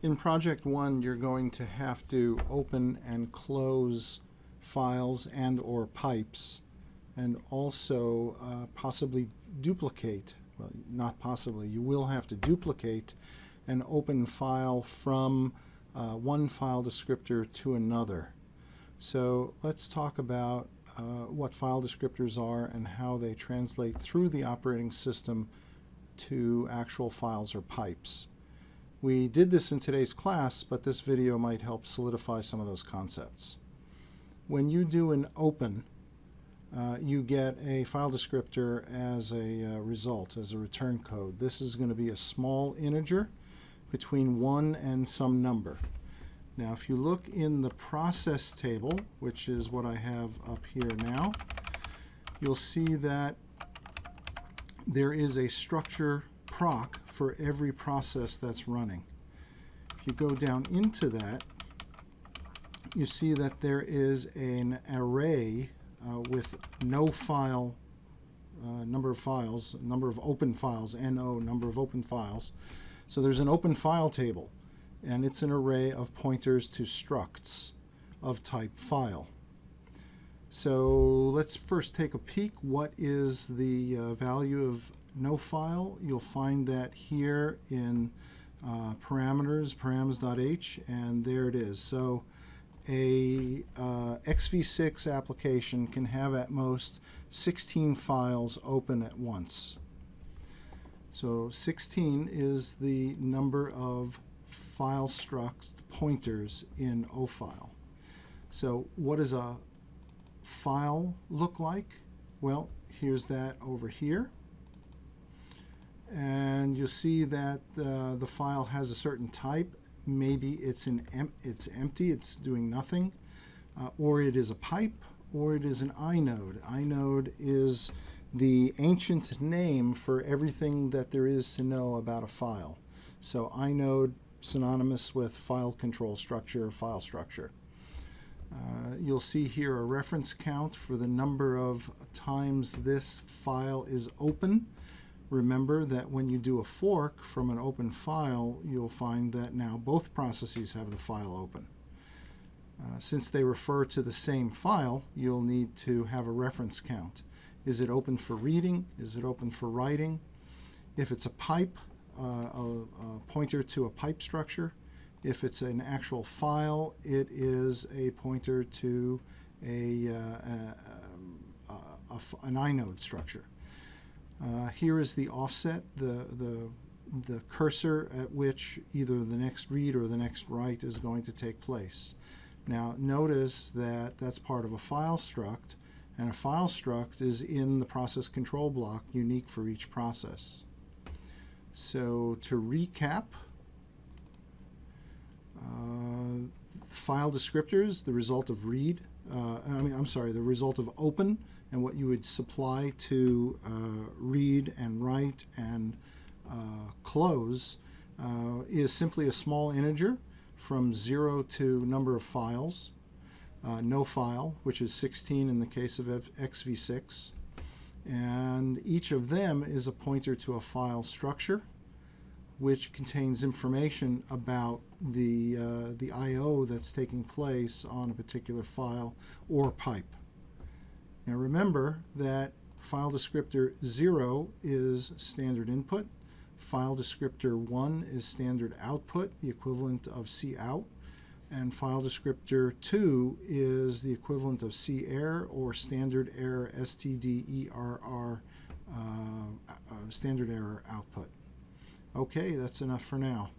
In Project 1, you're going to have to open and close files and or pipes, and also possibly duplicate, well, not possibly, you will have to duplicate an open file from one file descriptor to another. So let's talk about what file descriptors are and how they translate through the operating system to actual files or pipes. We did this in today's class, but this video might help solidify some of those concepts. When you do an open, you get a file descriptor as a result, as a return code. This is going to be a small integer between 1 and some number. Now, if you look in the process table, which is what I have up here now, you'll see that there is a structure proc for every process that's running. If you go down into that, you see that there is an array with no file, number of files, number of open files, NO, number of open files. So there's an open file table, and it's an array of pointers to structs of type file. So let's first take a peek. What is the value of no file? You'll find that here in parameters, params.h, and there it is. So a XV6 application can have at most 16 files open at once. So 16 is the number of file struct pointers in OFile. So what does a file look like? Well, here's that over here. And you'll see that the file has a certain type. Maybe it's empty, it's doing nothing, or it is a pipe, or it is an inode. Inode is the ancient name for everything that there is to know about a file. So inode, synonymous with file control structure, file structure. You'll see here a reference count for the number of times this file is open. Remember that when you do a fork from an open file, you'll find that now both processes have the file open. Since they refer to the same file, you'll need to have a reference count. Is it open for reading? Is it open for writing? If it's a pipe, a pointer to a pipe structure. If it's an actual file, it is a pointer to an inode structure. Here is the offset, the cursor at which either the next read or the next write is going to take place. Now notice that that's part of a file struct, and a file struct is in the process control block, unique for each process. So to recap, file descriptors, the result of read, the result of open, and what you would supply to read and write and close is simply a small integer from 0 to number of files, no file, which is 16 in the case of XV6, and each of them is a pointer to a file structure, which contains information about the I/O that's taking place on a particular file or pipe. Now remember that file descriptor 0 is standard input, file descriptor 1 is standard output, the equivalent of cout, and file descriptor 2 is the equivalent of cerr or standard error stderr, standard error output. Okay, that's enough for now.